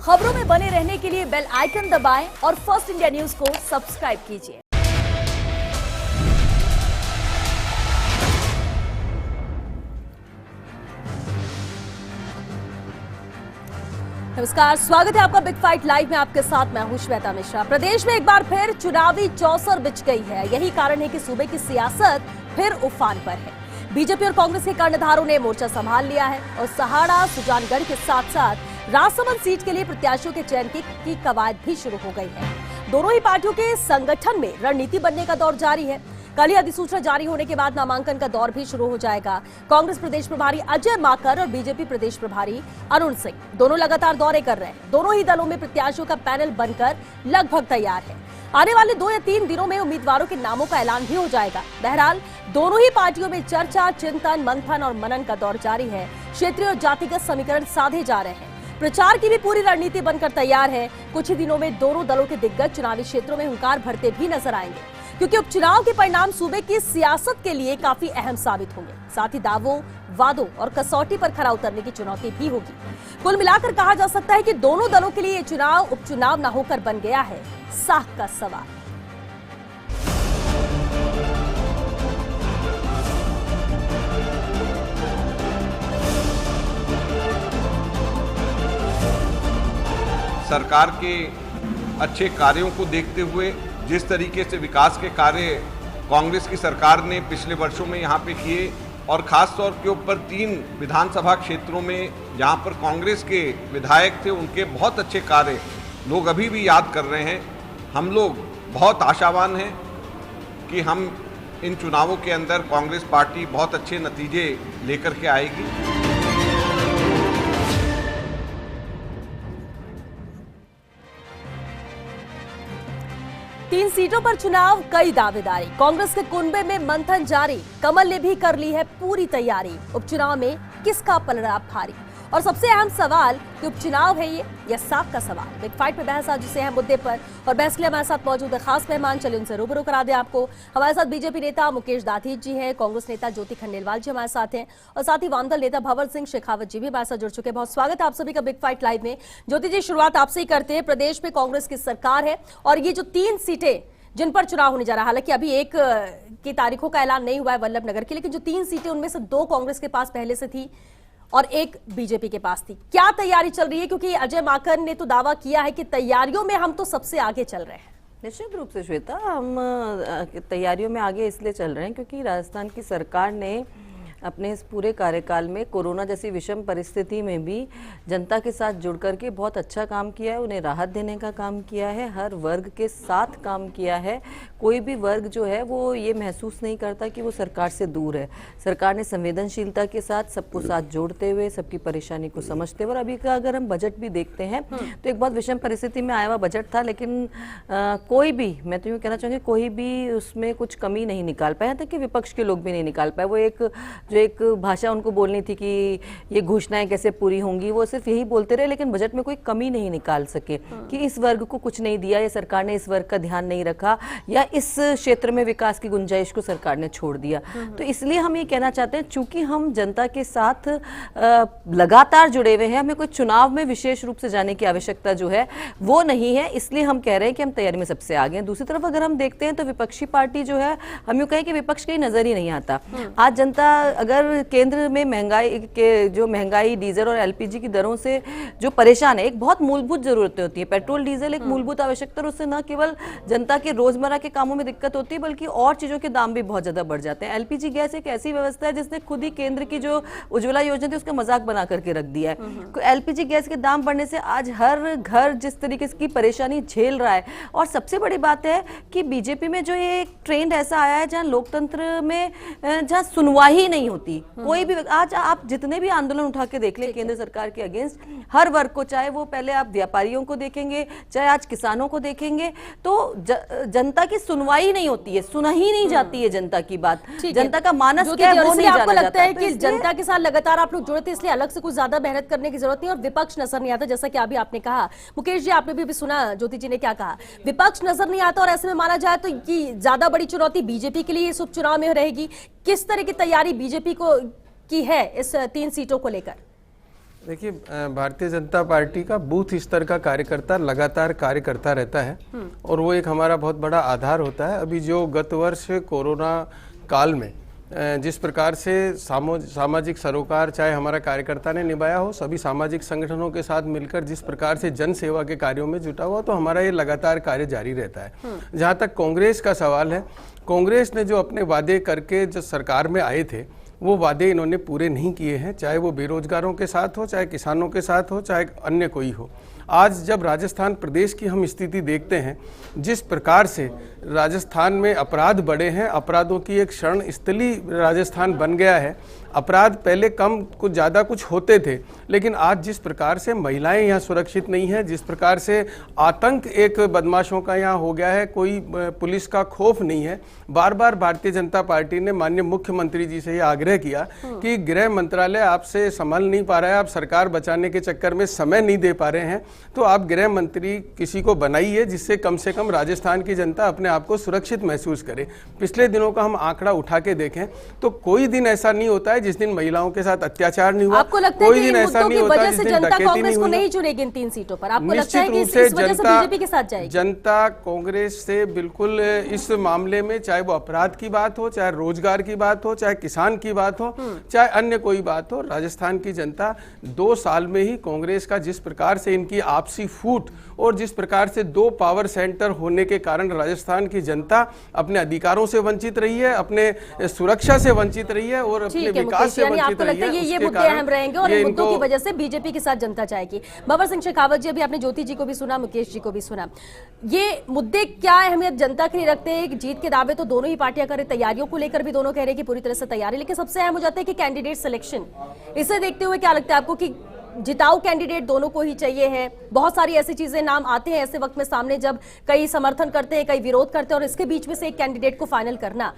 खबरों में बने रहने के लिए बेल आइकन दबाएं और फर्स्ट इंडिया न्यूज को सब्सक्राइब कीजिए। नमस्कार, स्वागत है आपका बिग फाइट लाइव में। आपके साथ मैं हूं श्वेता मिश्रा। प्रदेश में एक बार फिर चुनावी चौसर बिछ गई है। यही कारण है कि सूबे की सियासत फिर उफान पर है। बीजेपी और कांग्रेस के कर्णधारों ने मोर्चा संभाल लिया है और सहाड़ा, सुजानगढ़ के साथ साथ राजसमंद सीट के लिए प्रत्याशियों के चयन की कवायद भी शुरू हो गई है। दोनों ही पार्टियों के संगठन में रणनीति बनने का दौर जारी है। कल ही अधिसूचना जारी होने के बाद नामांकन का दौर भी शुरू हो जाएगा। कांग्रेस प्रदेश प्रभारी अजय माकर और बीजेपी प्रदेश प्रभारी अरुण सिंह दोनों लगातार दौरे कर रहे हैं। दोनों ही दलों में प्रत्याशियों का पैनल बनकर लगभग तैयार है। आने वाले 2 या 3 दिनों में उम्मीदवारों के नामों का ऐलान भी हो जाएगा। बहरहाल दोनों ही पार्टियों में चर्चा, चिंतन, मंथन और मनन का दौर जारी है। क्षेत्रीय और जातिगत समीकरण साधे जा रहे हैं। प्रचार की भी पूरी रणनीति बनकर तैयार है। कुछ ही दिनों में दोनों दलों के दिग्गज चुनावी क्षेत्रों में हुंकार भरते भी नजर आएंगे, क्योंकि उपचुनाव के परिणाम सूबे की सियासत के लिए काफी अहम साबित होंगे। साथ ही दावों, वादों और कसौटी पर खरा उतरने की चुनौती भी होगी। कुल मिलाकर कहा जा सकता है कि दोनों दलों के लिए ये चुनाव उपचुनाव न होकर बन गया है साख का सवाल। सरकार के अच्छे कार्यों को देखते हुए जिस तरीके से विकास के कार्य कांग्रेस की सरकार ने पिछले वर्षों में यहाँ पे किए और ख़ास तौर के ऊपर 3 विधानसभा क्षेत्रों में जहाँ पर कांग्रेस के विधायक थे, उनके बहुत अच्छे कार्य लोग अभी भी याद कर रहे हैं। हम लोग बहुत आशावान हैं कि हम इन चुनावों के अंदर कांग्रेस पार्टी बहुत अच्छे नतीजे लेकर के आएगी। 3 सीटों पर चुनाव, कई दावेदारी। कांग्रेस के कुनबे में मंथन जारी। कमल ने भी कर ली है पूरी तैयारी। उपचुनाव में किसका पलड़ा भारी? और सबसे अहम सवाल कि उपचुनाव है ये या साख का सवाल। बिग फाइट में बहस आज जिसे अहम मुद्दे पर, और बहस के लिए हमारे साथ मौजूद है खास मेहमान। चलिए उनसे रूबरू करा दें आपको। हमारे साथ बीजेपी नेता मुकेश दाधीच जी हैं, कांग्रेस नेता ज्योति खंडेलवाल जी हमारे साथ हैं, और साथ ही वामदल नेता भंवर सिंह शेखावत जी भी हमारे साथ जुड़ चुके हैं। बहुत स्वागत है आप सभी का बिग फाइट लाइव में। ज्योति जी, शुरुआत आपसे ही करते हैं। प्रदेश में कांग्रेस की सरकार है और ये जो 3 सीटें जिन पर चुनाव होने जा रहा है, हालांकि अभी 1 की तारीखों का ऐलान नहीं हुआ है वल्लभनगर की, लेकिन जो 3 सीटें उनमें से 2 कांग्रेस के पास पहले से थी और 1 बीजेपी के पास थी। क्या तैयारी चल रही है? क्योंकि अजय माकर ने तो दावा किया है कि तैयारियों में हम तो सबसे आगे चल रहे हैं। निश्चित रूप से श्वेता, हम तैयारियों में आगे इसलिए चल रहे हैं क्योंकि राजस्थान की सरकार ने अपने इस पूरे कार्यकाल में कोरोना जैसी विषम परिस्थिति में भी जनता के साथ जुड़ करके बहुत अच्छा काम किया है। उन्हें राहत देने का काम किया है, हर वर्ग के साथ काम किया है। कोई भी वर्ग जो है वो ये महसूस नहीं करता कि वो सरकार से दूर है। सरकार ने संवेदनशीलता के साथ सबको साथ जोड़ते हुए, सबकी परेशानी को समझते हुए, और अभी का अगर हम बजट भी देखते हैं तो एक बहुत विषम परिस्थिति में आया हुआ बजट था, लेकिन कोई भी, मैं तो यूँ कहना चाहूँगी, कोई भी उसमें कुछ कमी नहीं निकाल पाया था कि विपक्ष के लोग भी नहीं निकाल पाए। वो एक भाषा उनको बोलनी थी कि ये घोषणाएं कैसे पूरी होंगी, वो सिर्फ यही बोलते रहे, लेकिन बजट में कोई कमी नहीं निकाल सके कि इस वर्ग को कुछ नहीं दिया, या सरकार ने इस वर्ग का ध्यान नहीं रखा, या इस क्षेत्र में विकास की गुंजाइश को सरकार ने छोड़ दिया। तो इसलिए हम ये कहना चाहते हैं, चूंकि हम जनता के साथ लगातार जुड़े हुए हैं, हमें कोई चुनाव में विशेष रूप से जाने की आवश्यकता जो है वो नहीं है। इसलिए हम कह रहे हैं कि हम तैयारी में सबसे आगे हैं। दूसरी तरफ अगर हम देखते हैं तो विपक्षी पार्टी जो है, हम यूँ कहें कि विपक्ष कहीं नजर ही नहीं आता। आज जनता अगर केंद्र में महंगाई डीजल और एलपीजी की दरों से जो परेशान है, एक बहुत मूलभूत जरूरतें होती है। पेट्रोल डीजल एक मूलभूत आवश्यकता, उससे न केवल जनता के रोजमर्रा के कामों में दिक्कत होती है, बल्कि और चीजों के दाम भी बहुत ज्यादा बढ़ जाते हैं। एलपीजी गैस एक ऐसी व्यवस्था है जिसने खुद ही केंद्र की जो उज्ज्वला योजना थी उसका मजाक बना करके रख दिया है। एलपीजी गैस के दाम बढ़ने से आज हर घर जिस तरीके की परेशानी झेल रहा है। और सबसे बड़ी बात है कि बीजेपी में जो ये एक ट्रेंड ऐसा आया है जहां लोकतंत्र में जहां सुनवाई नहीं होती। कोई भी, आज आप जितने भी आंदोलन उठा के देख ले केंद्र सरकार के अगेंस्ट, हर वर्ग को, चाहे वो पहले आप व्यापारियों को देखेंगे, चाहे आज किसानों को देखेंगे, तो जनता की सुनवाई नहीं होती है, सुना ही नहीं जाती है जनता की बात। जनता का मानस क्या है वो नहीं जाना जाता। आपको लगता है कि जनता के साथ लगातार आप लोग जुड़े थे, इसलिए अलग से कुछ ज्यादा मेहनत करने की जरूरत नहीं, और विपक्ष नजर नहीं आता, जैसा कि अभी आपने कहा। मुकेश जी, आपने भी सुना ज्योति जी ने क्या कहा, विपक्ष नजर नहीं आता, और ऐसे में माना जाए तो ये ज्यादा बड़ी चुनौती बीजेपी के लिए इस उपचुनाव में रहेगी। किस तरह की तैयारी बीजेपी को की है इस 3 सीटों को लेकर? देखिए, भारतीय जनता पार्टी का बूथ स्तर का कार्यकर्ता लगातार कार्य करता रहता है और वो एक हमारा बहुत बड़ा आधार होता है। अभी जो गत वर्ष कोरोना काल में जिस प्रकार से सामाजिक सरोकार चाहे हमारा कार्यकर्ता ने निभाया हो, सभी सामाजिक संगठनों के साथ मिलकर जिस प्रकार से जन सेवा के कार्यों में जुटा हुआ, तो हमारा ये लगातार कार्य जारी रहता है। जहाँ तक कांग्रेस का सवाल है, कांग्रेस ने जो अपने वादे करके जो सरकार में आए थे, वो वादे इन्होंने पूरे नहीं किए हैं, चाहे वो बेरोजगारों के साथ हो, चाहे किसानों के साथ हो, चाहे अन्य कोई हो। आज जब राजस्थान प्रदेश की हम स्थिति देखते हैं, जिस प्रकार से राजस्थान में अपराध बढ़े हैं, अपराधों की एक शरण स्थली राजस्थान बन गया है। अपराध पहले कम कुछ ज़्यादा कुछ होते थे, लेकिन आज जिस प्रकार से महिलाएं यहाँ सुरक्षित नहीं है, जिस प्रकार से आतंक एक बदमाशों का यहाँ हो गया है, कोई पुलिस का खौफ नहीं है। बार बार भारतीय जनता पार्टी ने माननीय मुख्यमंत्री जी से ये आग्रह किया कि गृह मंत्रालय आपसे संभाल नहीं पा रहा है, आप सरकार बचाने के चक्कर में समय नहीं दे पा रहे हैं, तो आप गृह मंत्री किसी को बनाइए जिससे कम से कम राजस्थान की जनता अपने आप को सुरक्षित महसूस करे। पिछले दिनों का हम आंकड़ा उठा के देखें तो कोई दिन ऐसा नहीं होता है जिस दिन महिलाओं के साथ अत्याचार नहीं हुआ। आपको लगता है कि इन मुद्दों की वजह से जनता कांग्रेस को नहीं चुनेगी इन 3 सीटों पर? आपको लगता है कि इस वजह से बीजेपी के साथ जाएगी? जनता कांग्रेस से बिल्कुल इस मामले में, चाहे वो अपराध की बात हो, चाहे रोजगार की बात हो, चाहे किसान की बात हो, चाहे अन्य कोई बात हो, राजस्थान की जनता 2 साल में ही कांग्रेस का जिस प्रकार से इनकी आपसी फूट और जिस प्रकार से 2 पावर सेंटर होने के कारण राजस्थान की जनता अपने अधिकारों से वंचित रही है, अपने सुरक्षा से वंचित रही है और अपने विकास से वंचित रही है। ये मुद्दे अहम रहेंगे और इन मुद्दों की वजह से बीजेपी के साथ जनता जाएगी। बाबर सिंह शेखावत जी, अभी आपने ज्योति जी को भी सुना, मुकेश जी को भी सुना, ये मुद्दे क्या अहमियत जनता के लिए रखते हैं? जीत के दावे तो दोनों ही पार्टियां कर रही, तैयारियों को लेकर भी दोनों कह रहे हैं कि पूरी तरह से तैयारी, लेकिन सबसे अहम हो जाता है कि कैंडिडेट सिलेक्शन। इसे देखते हुए क्या लगता है आपको कि जिताऊ कैंडिडेट दोनों को ही चाहिए है? बहुत सारी ऐसी चीजें नाम आते हैं ऐसे वक्त में सामने जब कई समर्थन करते हैं, कई विरोध करते हैं, और इसके बीच में से एक कैंडिडेट को फाइनल करना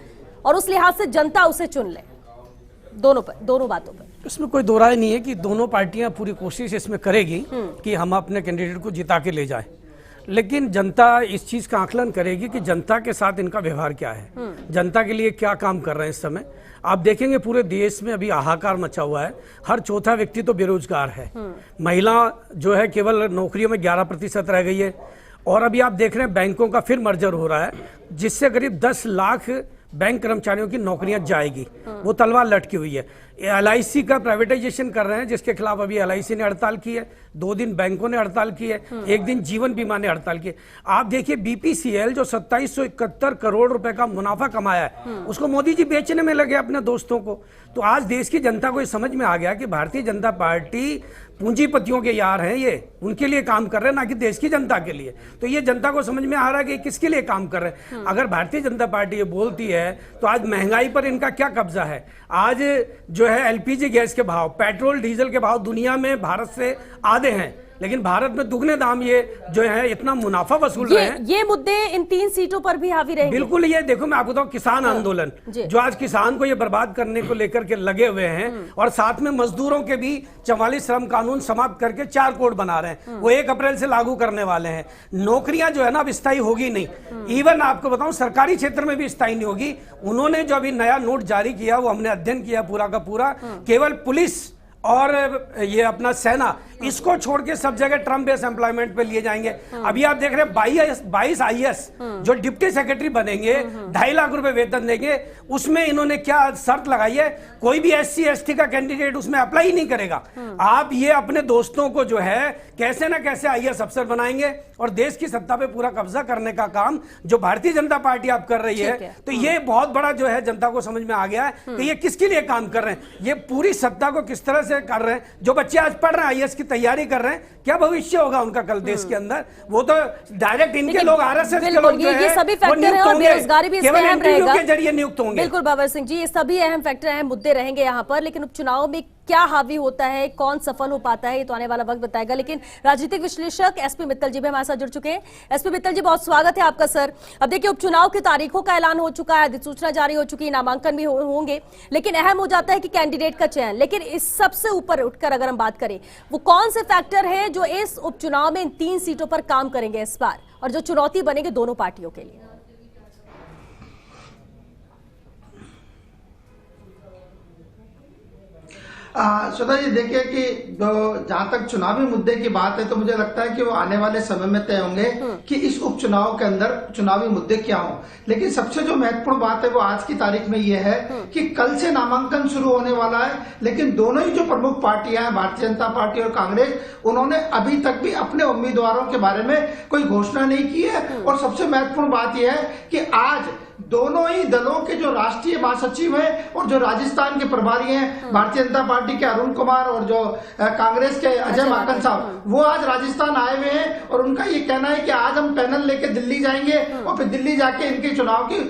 और उस लिहाज से जनता उसे चुन ले, दोनों बातों पर इसमें कोई दो राय नहीं है कि दोनों पार्टियां पूरी कोशिश इसमें करेगी कि हम अपने कैंडिडेट को जिता के ले जाएं, लेकिन जनता इस चीज का आकलन करेगी कि जनता के साथ इनका व्यवहार क्या है, जनता के लिए क्या काम कर रहे हैं। इस समय आप देखेंगे पूरे देश में अभी हाहाकार मचा हुआ है, हर चौथा व्यक्ति तो बेरोजगार है, महिला जो है केवल नौकरियों में 11% रह गई है, और अभी आप देख रहे हैं बैंकों का फिर मर्जर हो रहा है जिससे करीब 10 लाख बैंक कर्मचारियों की नौकरियां जाएगी, वो तलवार लटकी हुई है। LIC का प्राइवेटाइजेशन कर रहे हैं जिसके खिलाफ अभी LIC ने हड़ताल की है, 2 दिन बैंकों ने हड़ताल की है, 1 दिन जीवन बीमा ने हड़ताल की है। आप देखिए BPCL जो 2771 करोड़ रुपए का मुनाफा कमाया है, उसको मोदी जी बेचने में लगे अपने दोस्तों को। तो आज देश की जनता को ये समझ में आ गया कि भारतीय जनता पार्टी पूंजीपतियों के यार हैं, ये उनके लिए काम कर रहे हैं, ना कि देश की जनता के लिए। तो ये जनता को समझ में आ रहा है कि किसके लिए काम कर रहे हैं। अगर भारतीय जनता पार्टी ये बोलती है तो आज महंगाई पर इनका क्या कब्जा है? आज जो है LPG गैस के भाव, पेट्रोल डीजल के भाव दुनिया में भारत से आधे हैं, लेकिन भारत में दुगने दाम ये जो है इतना मुनाफा वसूल रहे हैं। ये मुद्दे इन 3 सीटों पर भी हावी रहेंगे। बिल्कुल। ये देखो, मैं आपको बताऊं, किसान आंदोलन जो आज किसान को ये बर्बाद करने को लेकर के लगे हुए हैं, और साथ में मजदूरों के भी 44 श्रम कानून समाप्त करके 4 कोड बना रहे हैं, वो 1 अप्रैल से लागू करने वाले हैं। नौकरियां जो है ना अब स्थायी होगी नहीं, इवन आपको बताऊं सरकारी क्षेत्र में भी स्थायी नहीं होगी। उन्होंने जो अभी नया नोट जारी किया वो हमने अध्ययन किया पूरा का पूरा, केवल पुलिस और ये अपना सेना, इसको छोड़ के सब जगह टर्म बेस्ड एम्प्लॉयमेंट पे लिए जाएंगे। अभी आप देख रहे हैं 22 IAS जो डिप्टी सेक्रेटरी बनेंगे, 2.5 लाख रुपए वेतन देंगे। उसमें इन्होंने क्या शर्त लगाई है, कोई भी SC ST का कैंडिडेट उसमें अप्लाई ही नहीं करेगा। आप ये अपने दोस्तों को जो है कैसे ना कैसे IAS अफसर बनाएंगे और देश की सत्ता पे पूरा कब्जा करने का काम जो भारतीय जनता पार्टी आप कर रही है। तो ये बहुत बड़ा जो है जनता को समझ में आ गया है कि ये किसके लिए काम कर रहे हैं, ये पूरी सत्ता को किस तरह से कर रहे हैं। जो बच्चे आज पढ़ रहे हैं, IAS की तैयारी कर रहे हैं, क्या भविष्य होगा उनका कल देश के अंदर? वो तो डायरेक्ट इनके लोग RSS के लोग जो है, ये सभी फैक्टर हैं और बेरोजगारी भी इसमें अहम रहेगा, के जरिए नियुक्त होंगे। बिल्कुल बाबर सिंह जी, ये सभी अहम फैक्टर, अहम मुद्दे रहेंगे यहाँ पर, लेकिन उपचुनाव में क्या हावी होता है, कौन सफल हो पाता है, ये तो आने वाला वक्त बताएगा। लेकिन राजनीतिक विश्लेषक SP मित्तल जी भी हमारे साथ जुड़ चुके हैं। SP मित्तल जी, बहुत स्वागत है आपका सर। अब देखिए, उपचुनाव की तारीखों का ऐलान हो चुका है, अधिसूचना जारी हो चुकी है, नामांकन भी होंगे, लेकिन अहम हो जाता है कि कैंडिडेट का चयन। लेकिन इस सबसे ऊपर उठकर अगर हम बात करें, वो कौन से फैक्टर है जो इस उपचुनाव में इन 3 सीटों पर काम करेंगे इस बार, और जो चुनौती बनेगी दोनों पार्टियों के लिए? श्वेता जी, देखिए कि जहां तक चुनावी मुद्दे की बात है तो मुझे लगता है कि वो आने वाले समय में तय होंगे कि इस उपचुनाव के अंदर चुनावी मुद्दे क्या हों। लेकिन सबसे जो महत्वपूर्ण बात है वो आज की तारीख में ये है कि कल से नामांकन शुरू होने वाला है, लेकिन दोनों ही जो प्रमुख पार्टियां हैं, भारतीय जनता पार्टी और कांग्रेस, उन्होंने अभी तक भी अपने उम्मीदवारों के बारे में कोई घोषणा नहीं की है। और सबसे महत्वपूर्ण बात यह है कि आज दोनों ही दलों के जो राष्ट्रीय महासचिव हैं और जो राजस्थान के प्रभारी हैं, भारतीय जनता पार्टी के अरुण कुमार और जो कांग्रेस के अजय माकन साहब, वो आज राजस्थान आए हुए हैं और उनका ये कहना है कि आज हम पैनल लेके दिल्ली जाएंगे और फिर दिल्ली जाके इनके चुनाव की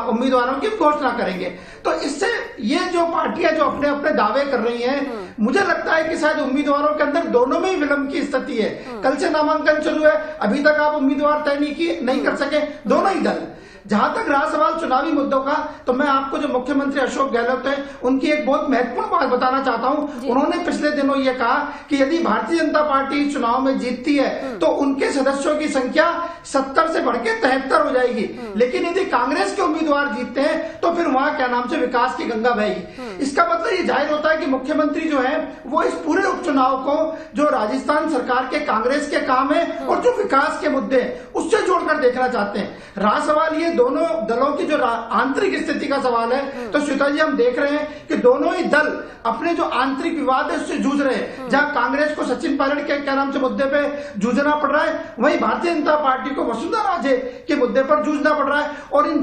उम्मीदवारों की घोषणा करेंगे। तो इससे ये जो पार्टियां जो अपने अपने दावे कर रही हैं, मुझे लगता है कि शायद उम्मीदवारों के अंदर दोनों में ही विलंब की स्थिति है। कल से नामांकन शुरू है, अभी तक आप उम्मीदवार तय नहीं कर सके दोनों ही दल। जहां तक रहा सवाल चुनावी मुद्दों का, तो मैं आपको जो मुख्यमंत्री अशोक गहलोत है उनकी एक बहुत महत्वपूर्ण बात बताना चाहता हूं। उन्होंने पिछले दिनों ये कहा कि यदि भारतीय जनता पार्टी चुनाव में जीतती है तो उनके सदस्यों की संख्या 70 से बढ़ के 73 हो जाएगी, लेकिन यदि कांग्रेस के उम्मीदवार जीतते हैं तो फिर वहां क्या नाम से विकास की गंगा बहेगी। इसका मतलब ये जाहिर होता है कि मुख्यमंत्री जो है वो इस पूरे उपचुनाव को जो राजस्थान सरकार के कांग्रेस के काम है और जो विकास के मुद्दे उससे जोड़कर देखना चाहते हैं। रहा सवाल ये दोनों दलों की जो आंतरिक स्थिति का सवाल है, तो श्वेता जी हम देख रहे हैं कि दोनों ही दल अपने जो आंतरिक विवाद है उससे जूझ रहे हैं। जहां कांग्रेस को सचिन पायलट के क्या नाम से मुद्दे पे जूझना पड़ रहा है, वहीं भारतीय जनता पार्टी को वसुंधरा राजे के मुद्दे पर जूझना पड़ रहा है। और इन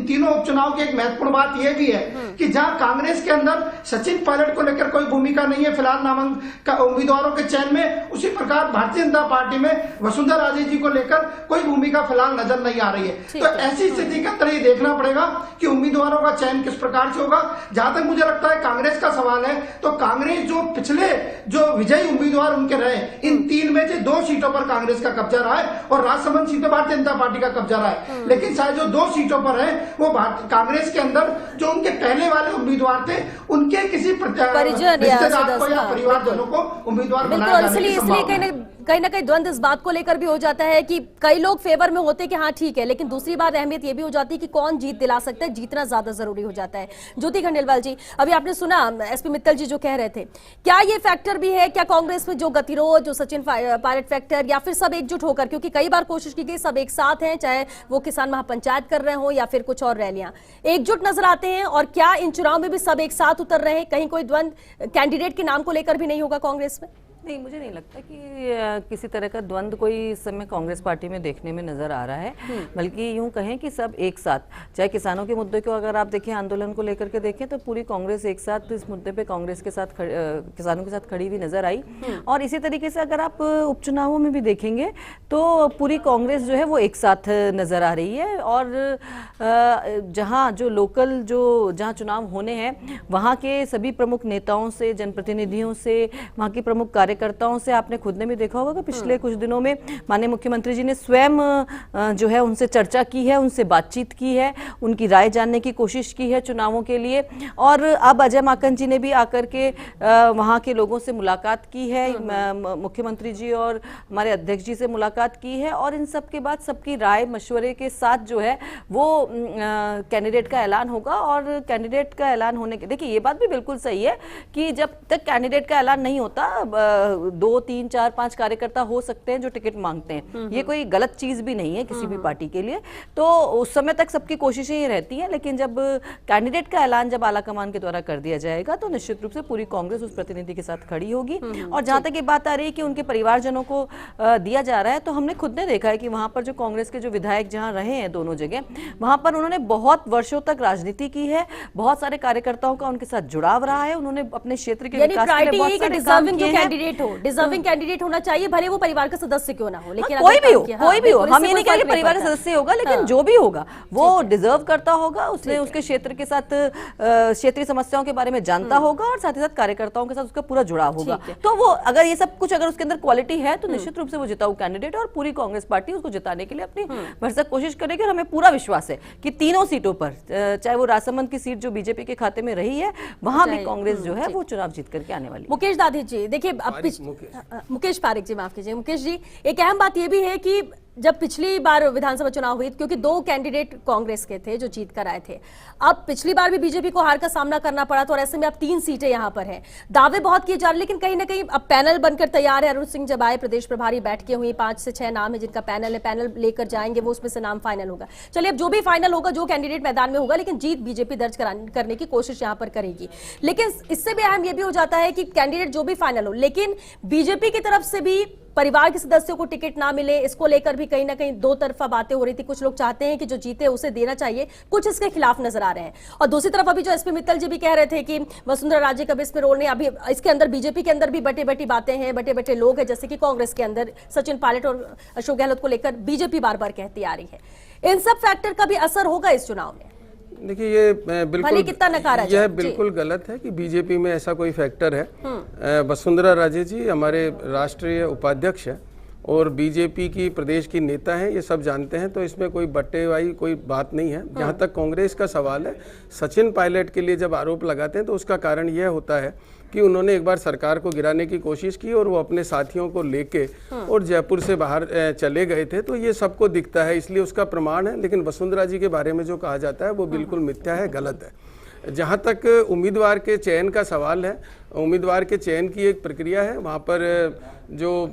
तीनों उपचुनाव की एक महत्वपूर्ण बात यह भी है कि जहां कांग्रेस के अंदर सचिन पायलट को लेकर कोई भूमिका नहीं है फिलहाल नामांकन उम्मीदवारों के चयन में, उसी प्रकार भारतीय जनता पार्टी में वसुंधरा राजे जी को लेकर कोई भूमिका फिलहाल नजर नहीं आ रही है। तो ऐसी स्थिति के अंदर ये देखना पड़ेगा कि उम्मीदवारों का चयन किस प्रकार से होगा। जहां तक मुझे लगता है कांग्रेस का सवाल है, तो कांग्रेस जो पिछले जो विजयी उम्मीदवार उनके रहे, इन 3 में से 2 सीटों पर कांग्रेस का कब्जा रहा है और राजसमंद सीट पर भारतीय जनता पार्टी का कब्जा रहा है। लेकिन शायद जो 2 सीटों पर है वो कांग्रेस के अंदर जो उनके पहले वाले उम्मीदवार थे उनके किसी रिश्तेदार को या परिवारजनों को उम्मीदवार बनाया जाने की संभावना है। कहीं ना कहीं द्वंद्व इस बात को लेकर भी हो जाता है कि कई लोग फेवर में होते हैं कि हाँ ठीक है, लेकिन दूसरी बात अहमियत ये भी हो जाती है कि कौन जीत दिला सकता है, जीतना ज्यादा जरूरी हो जाता है। ज्योति खंडेलवाल जी, अभी आपने सुना एसपी मित्तल जी जो कह रहे थे, क्या ये फैक्टर भी है, क्या कांग्रेस में जो गतिरोध, जो सचिन पायलट फैक्टर, या फिर सब एकजुट होकर, क्योंकि कई बार कोशिश की गई सब एक साथ हैं, चाहे वो किसान महापंचायत कर रहे हो या फिर कुछ और रैलियां, एकजुट नजर आते हैं, और क्या इन चुनाव में भी सब एक साथ उतर रहे हैं, कहीं कोई द्वंद्व कैंडिडेट के नाम को लेकर भी नहीं होगा कांग्रेस में? नहीं, मुझे नहीं लगता कि किसी तरह का द्वंद्व कोई इस समय कांग्रेस पार्टी में देखने में नजर आ रहा है। बल्कि यूं कहें कि सब एक साथ, चाहे किसानों के मुद्दे को अगर आप देखें, आंदोलन को लेकर के देखें, तो पूरी कांग्रेस एक साथ इस मुद्दे पे कांग्रेस के साथ किसानों के साथ खड़ी हुई नजर आई। और इसी तरीके से अगर आप उपचुनावों में भी देखेंगे तो पूरी कांग्रेस जो है वो एक साथ नजर आ रही है। और जहाँ जो लोकल जहाँ चुनाव होने हैं वहाँ के सभी प्रमुख नेताओं से, जनप्रतिनिधियों से, वहाँ की प्रमुख कार्यकर्ताओं से आपने खुद ने भी देखा होगा कि पिछले कुछ दिनों में माननीय मुख्यमंत्री जी ने स्वयं जो है उनसे चर्चा की है, उनसे बातचीत की है, उनकी राय जानने की कोशिश की है चुनावों के लिए। और अब अजय माकन जी ने भी आकर के वहाँ के लोगों से मुलाकात की है, मुख्यमंत्री जी और हमारे अध्यक्ष जी से मुलाकात की है। और इन सब के बाद सबकी राय मशवरे के साथ जो है वो कैंडिडेट का ऐलान होगा। और कैंडिडेट का ऐलान होने के, देखिए ये बात भी बिल्कुल सही है कि जब तक कैंडिडेट का ऐलान नहीं होता 2, 3, 4, 5 कार्यकर्ता हो सकते हैं जो टिकट मांगते हैं, ये कोई गलत चीज भी नहीं है किसी भी पार्टी के लिए। तो उस समय तक सबकी कोशिशें ये रहती हैं, लेकिन जब कैंडिडेट का ऐलान जब आलाकमान के द्वारा कर दिया जाएगा तो निश्चित रूप से पूरी कांग्रेस उस प्रतिनिधि के साथ खड़ी होगी। और जहां तक ये बात आ रही है कि उनके परिवारजनों को दिया जा रहा है, तो हमने खुद ने देखा है कि वहां पर जो कांग्रेस के जो विधायक जहां रहे हैं दोनों जगह, वहां पर उन्होंने बहुत वर्षों तक राजनीति की है, बहुत सारे कार्यकर्ताओं का उनके साथ जुड़ाव रहा है, उन्होंने अपने क्षेत्र के विकास के लिए बहुत सारे काम किए हैं। डिजर्विंग कैंडिडेट होना चाहिए, भले वो परिवार का सदस्य क्यों ना हो, लेकिन कोई भी हो, हम ये नहीं कहेंगे परिवार का सदस्य होगा, लेकिन जो भी होगा वो डिजर्व करता होगा, उसने उसके क्षेत्र के साथ क्षेत्रीय समस्याओं के बारे में जानता होगा और साथ ही साथ कार्यकर्ताओं के साथ उसका पूरा जुड़ाव होगा। तो वो अगर ये सब कुछ अगर उसके अंदर क्वालिटी है तो निश्चित रूप से वो जिताऊ कैंडिडेट, और पूरी कांग्रेस पार्टी उसको जिताने के लिए अपनी भरसक कोशिश करेगी। और हमें पूरा विश्वास है कि तीनों सीटों पर, चाहे वो राजसमंद की सीट जो बीजेपी के खाते में रही है, वहां भी कांग्रेस जो है वो चुनाव जीत करके आने वाली। मुकेश दाधी जी, देखिए मुकेश पारिक जी, माफ कीजिए मुकेश जी, एक अहम बात यह भी है कि जब पिछली बार विधानसभा चुनाव हुई, क्योंकि 2 कैंडिडेट कांग्रेस के थे जो जीत कर आए थे, अब पिछली बार भी बीजेपी को हार का सामना करना पड़ा, तो और ऐसे में अब 3 सीटें यहां पर हैं। दावे बहुत किए जा रहे हैं, लेकिन कहीं ना कहीं अब पैनल बनकर तैयार है। अरुण सिंह जब आए प्रदेश प्रभारी बैठकें हुई, 5 से 6 नाम है जिनका पैनल है, पैनल लेकर जाएंगे, वो उसमें से नाम फाइनल होगा। चलिए, अब जो भी फाइनल होगा, जो कैंडिडेट मैदान में होगा, लेकिन जीत बीजेपी दर्ज करने की कोशिश यहां पर करेगी। लेकिन इससे भी अहम यह भी हो जाता है कि कैंडिडेट जो भी फाइनल हो, लेकिन बीजेपी की तरफ से भी परिवार के सदस्यों को टिकट ना मिले, इसको लेकर भी कहीं ना कहीं 2 तरफा बातें हो रही थी। कुछ लोग चाहते हैं कि जो जीते उसे देना चाहिए, कुछ इसके खिलाफ नजर आ रहे हैं। और दूसरी तरफ अभी जो एसपी मित्तल जी भी कह रहे थे कि वसुंधरा राजे का भी इसमें रोल नहीं, अभी इसके अंदर बीजेपी के अंदर भी बटे बटी बातें हैं, बटे बटे लोग हैं, जैसे कि कांग्रेस के अंदर सचिन पायलट और अशोक गहलोत को लेकर बीजेपी बार बार कहती आ रही है। इन सब फैक्टर का भी असर होगा इस चुनाव में? देखिए, ये बिल्कुल कितना नकारा यह बिल्कुल गलत है कि बीजेपी में ऐसा कोई फैक्टर है। वसुंधरा राजे जी हमारे राष्ट्रीय उपाध्यक्ष है और बीजेपी की प्रदेश की नेता है, ये सब जानते हैं, तो इसमें कोई बट्टेबाजी कोई बात नहीं है। जहाँ तक कांग्रेस का सवाल है, सचिन पायलट के लिए जब आरोप लगाते हैं तो उसका कारण यह होता है कि उन्होंने एक बार सरकार को गिराने की कोशिश की और वो अपने साथियों को लेके और जयपुर से बाहर चले गए थे, तो ये सबको दिखता है, इसलिए उसका प्रमाण है। लेकिन वसुंधरा जी के बारे में जो कहा जाता है वो बिल्कुल मिथ्या है, गलत है। जहाँ तक उम्मीदवार के चयन का सवाल है, उम्मीदवार के चयन की एक प्रक्रिया है, वहाँ पर जो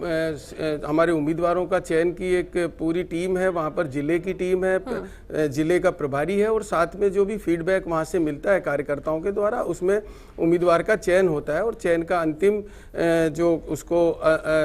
हमारे उम्मीदवारों का चयन की एक पूरी टीम है, वहाँ पर जिले की टीम है, जिले का प्रभारी है और साथ में जो भी फीडबैक वहाँ से मिलता है कार्यकर्ताओं के द्वारा, उसमें उम्मीदवार का चयन होता है और चयन का अंतिम जो उसको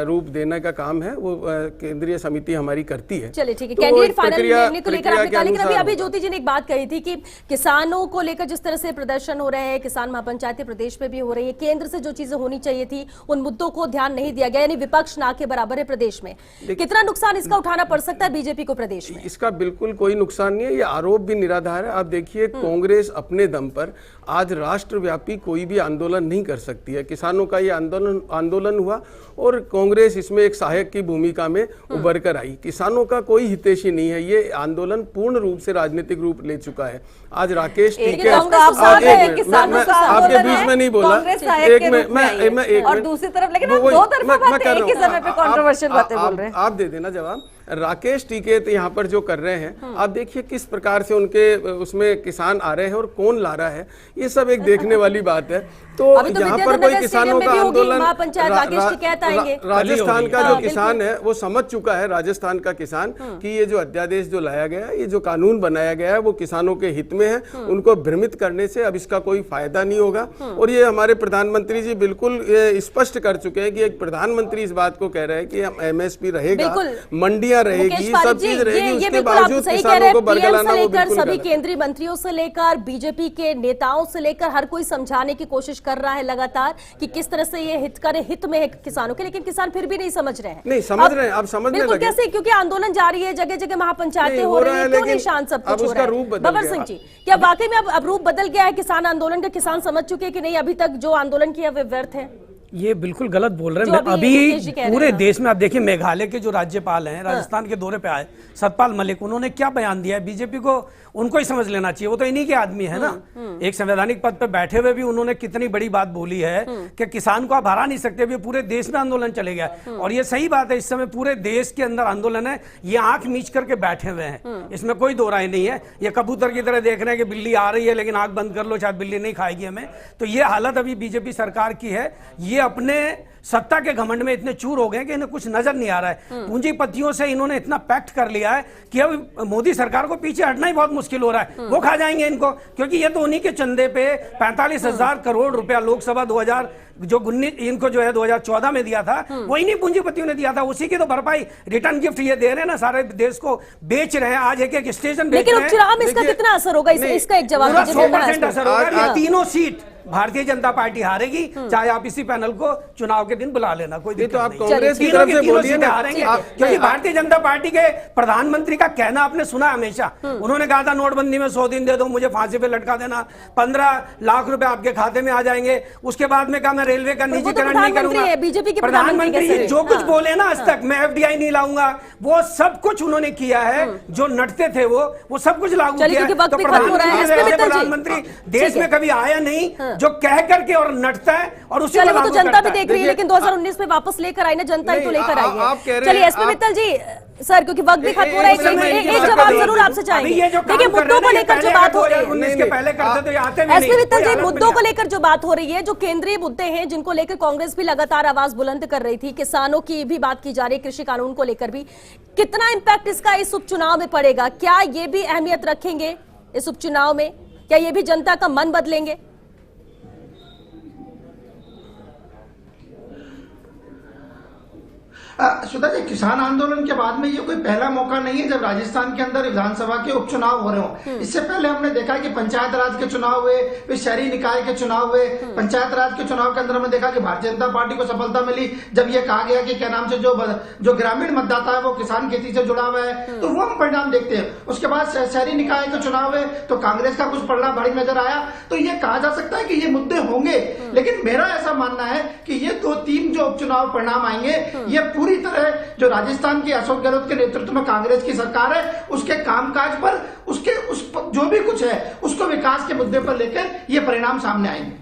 रूप देने का काम है वो केंद्रीय समिति हमारी करती है। चलिए ठीक है, कैंडिडेट फाइनल निर्णय को लेकर आपने कहा, लेकिन अभी ज्योति जी ने एक बात कही थी कि किसानों को लेकर जिस तरह से प्रदर्शन हो रहे हैं, किसान महापंचायतें प्रदेश में भी हो रही है, केंद्र से जो चीजें होनी चाहिए थी उन मुद्दों को ध्यान नहीं दिया गया, यानी विपक्ष ना के बराबर है प्रदेश में। कितना नुकसान इसका उठाना पड़ सकता है बीजेपी को प्रदेश में? इसका बिल्कुल कोई नुकसान नहीं है, ये आरोप भी निराधार है। आप देखिए, कांग्रेस अपने दम पर आज राष्ट्रव्यापी कोई भी आंदोलन नहीं कर सकती है। किसानों का ये आंदोलन हुआ और कांग्रेस इसमें एक सहायक की भूमिका में उभर कर आई। किसानों का कोई हितैषी नहीं है, ये आंदोलन पूर्ण रूप से राजनीतिक रूप ले चुका है। आज राकेश टीके आपके बीच में नहीं बोला, और दूसरी तरफ लेकिन आप 2 तरफा बातें एक ही समय पे कंट्रोवर्शियल बातें बोल रहे हैं। आप दे देना जवाब। राकेश टीकेत यहाँ पर जो कर रहे हैं, आप देखिए किस प्रकार से उनके उसमें किसान आ रहे हैं और कौन ला रहा है, ये सब एक देखने वाली बात है। तो यहाँ पर कोई किसानों का आंदोलन, राजस्थान का जो किसान है वो समझ चुका है, राजस्थान का किसान, कि ये जो अध्यादेश जो लाया गया है, ये जो कानून बनाया गया है वो किसानों के हित में है। उनको भ्रमित करने से अब इसका कोई फायदा नहीं होगा। और ये हमारे प्रधानमंत्री जी बिल्कुल स्पष्ट कर चुके हैं कि एक प्रधानमंत्री इस बात को कह रहे हैं कि एमएसपी रहेगा, मंडियां रहेगी, सब चीज रहेगी, उसके बावजूद किसानों को बरगलाना वो बिल्कुल सभी केंद्रीय मंत्रियों से लेकर बीजेपी के नेताओं से लेकर हर कोई समझाने की कोशिश कर रहा है लगातार कि किस तरह से ये हित में है किसानों के, लेकिन किसान फिर भी नहीं समझ रहे हैं। नहीं समझ रहे हैं, अब समझने लगे कैसे, क्योंकि आंदोलन जारी है, जगह जगह महापंचायतें हो रही है, क्यों नहीं शांत सब कुछ हो रहा है? बबर सिंह जी, क्या वाकई में अब रूप बदल गया है किसान आंदोलन का? किसान समझ चुके हैं कि नहीं अभी तक जो आंदोलन किया वे व्यर्थ है? ये बिल्कुल गलत बोल रहे हैं। अभी पूरे देश में आप देखिए, मेघालय के जो राज्यपाल हैं, राजस्थान के दौरे पे आए सतपाल मलिक, उन्होंने क्या बयान दिया है? बीजेपी को उनको ही समझ लेना चाहिए, वो तो इन्हीं के आदमी है ना। एक संवैधानिक पद पे बैठे हुए भी उन्होंने कितनी बड़ी बात बोली है कि किसान को आप हरा नहीं सकते, भी पूरे देश में आंदोलन चले गया। और ये सही बात है, इस समय पूरे देश के अंदर आंदोलन है, ये आंख मीच करके बैठे हुए हैं, इसमें कोई दो राय नहीं है। ये कबूतर की तरह देख रहे हैं कि बिल्ली आ रही है लेकिन आंख बंद कर लो, शायद बिल्ली नहीं खाएगी हमें। तो ये हालत अभी बीजेपी सरकार की है। ये अपने सत्ता के घमंड में इतने चूर हो गए कि इन्हें कुछ नजर नहीं आ रहा है। पूंजीपतियों से इन्होंने इतना पैक्ट कर लिया है कि अब मोदी सरकार को पीछे हटना ही बहुत मुश्किल हो रहा है। वो खा जाएंगे इनको, क्योंकि ये तो उन्हीं के चंदे पे 45,000 करोड़ रुपया लोकसभा 2000 जो इनको जो है 2014 में दिया था, वो इन्हीं पूंजीपतियों ने दिया था। उसी की तो भरपाई रिटर्न गिफ्ट ये दे रहे हैं ना, सारे देश को बेच रहे हैं। आज एक स्टेशन बेच रहे हैं। लेकिन चुनाव में इसका कितना असर होगा? इसका एक जवाब 100% असर होगा। तीनों सीट भारतीय जनता पार्टी हारेगी, चाहे आप इसी पैनल को चुनाव के दिन बुला लेना, कोई दिक्कत तो आप नहीं। कांग्रेस की तरफ से बोलिए ना, हारेंगे, क्योंकि भारतीय जनता पार्टी के प्रधानमंत्री का कहना आपने सुना हमेशा। उन्होंने कहा था नोटबंदी में 100 दिन दे दो, मुझे फांसी पे लटका देना, 15 लाख रुपए आपके खाते में आ जाएंगे। उसके बाद में कहा मैं रेलवे का निजीकरण नहीं करूंगा। बीजेपी के प्रधानमंत्री जो कुछ बोले ना आज तक, मैं FDI नहीं लाऊंगा, वो सब कुछ उन्होंने किया है। जो नटते थे वो सब कुछ लागू किया है। तो प्रधानमंत्री देश में कभी आया नहीं जो कह करके और नटता है और उसी को तो जनता भी देख रही है। लेकिन 2019 में वापस लेकर आई ना जनता, ही तो लेकर आई है। चलिए एसपी मित्तल जी, सर क्योंकि वक्त भी खत्म हो रहा है, एक जवाब जरूर आपसे चाहेंगे। देखिए मुद्दों को लेकर जो बात हो रही है, एसपी मित्तल जी, मुद्दों को लेकर जो बात हो रही है, जो केंद्रीय मुद्दे हैं जिनको लेकर कांग्रेस भी लगातार आवाज बुलंद कर रही थी, किसानों की भी बात की जा रही है, कृषि कानून को लेकर भी, कितना इम्पैक्ट इसका इस उपचुनाव में पड़ेगा? क्या ये भी अहमियत रखेंगे इस उपचुनाव में? क्या ये भी जनता का मन बदलेंगे? सुधा जी, किसान आंदोलन के बाद में ये कोई पहला मौका नहीं है जब राजस्थान के अंदर विधानसभा के उपचुनाव हो रहे हो। इससे पहले हमने देखा कि पंचायत राज के चुनाव हुए, फिर शहरी निकाय के चुनाव हुए। पंचायत राज के चुनाव के अंदर हमने देखा कि भारतीय जनता पार्टी को सफलता मिली जब ये कहा गया कि क्या नाम से जो ग्रामीण मतदाता है वो किसान खेती से जुड़ा हुआ है, तो वो हम परिणाम देखते हैं। उसके बाद शहरी निकाय के चुनाव हुए तो कांग्रेस का कुछ पलड़ा भारी नजर आया। तो ये कहा जा सकता है कि ये मुद्दे होंगे, लेकिन मेरा ऐसा मानना है कि ये 2-3 जो उपचुनाव परिणाम आएंगे, ये पूरी तरह जो राजस्थान की अशोक गहलोत के नेतृत्व में कांग्रेस की सरकार है उसके कामकाज पर, जो भी कुछ है उसको विकास के मुद्दे पर लेकर ये परिणाम सामने आएंगे।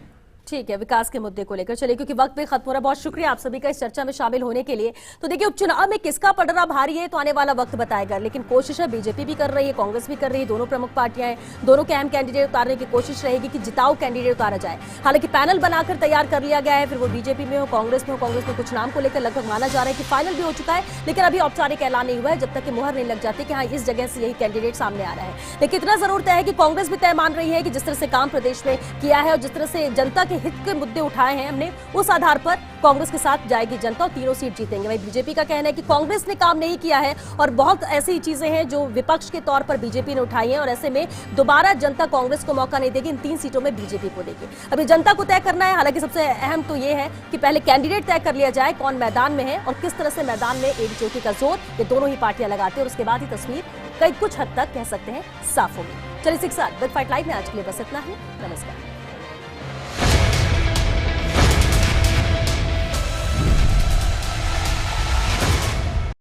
ठीक है, विकास के मुद्दे को लेकर चलिए, क्योंकि वक्त भी खत्म हो रहा है। बहुत शुक्रिया आप सभी का इस चर्चा में शामिल होने के लिए। तो देखिए उपचुनाव में किसका पलड़ा भारी है तो आने वाला वक्त बताएगा, लेकिन कोशिश है बीजेपी भी कर रही है, कांग्रेस भी कर रही है, दोनों प्रमुख पार्टियां हैं, दोनों के अहम कैंडिडेट उतारने की कोशिश रहेगी कि जिताऊ कैंडिडेट उतारा जाए। हालांकि पैनल बनाकर तैयार कर लिया गया है, फिर वो बीजेपी में हो कांग्रेस में हो, कांग्रेस में कुछ नाम को लेकर लगभग माना जा रहा है कि फाइनल भी हो चुका है, लेकिन अभी औपचारिक ऐलान नहीं हुआ है जब तक कि मुहर नहीं लग जाती कि हाँ इस जगह से यही कैंडिडेट सामने आ रहा है। लेकिन इतना जरूर तय है कि कांग्रेस भी तय मान रही है कि जिस तरह से काम प्रदेश में किया है और जिस तरह से जनता के हित के मुद्दे उठाए हैं हमने, उस आधार पर कांग्रेस के साथ जाएगी जनता और तीनों सीट जीतेंगे। वहीं बीजेपी का कहना है कि कांग्रेस ने काम नहीं किया है और बहुत ऐसी चीजें हैं जो विपक्ष के तौर पर बीजेपी ने उठाई हैं और ऐसे में दोबारा जनता कांग्रेस को मौका नहीं देगी, इन 3 सीटों में बीजेपी को देगी। अभी जनता को तय करना है। हालांकि सबसे अहम तो ये है कि पहले कैंडिडेट तय कर लिया जाए, कौन मैदान में है और किस तरह से मैदान में एकजुटता का जोर ये दोनों ही पार्टियां लगाते हैं, और उसके बाद ही तस्वीर कई कुछ हद तक कह सकते हैं साफ होगी। चलिए 6 बिग फाइट लाइव में आज के लिए बस इतना ही। नमस्कार।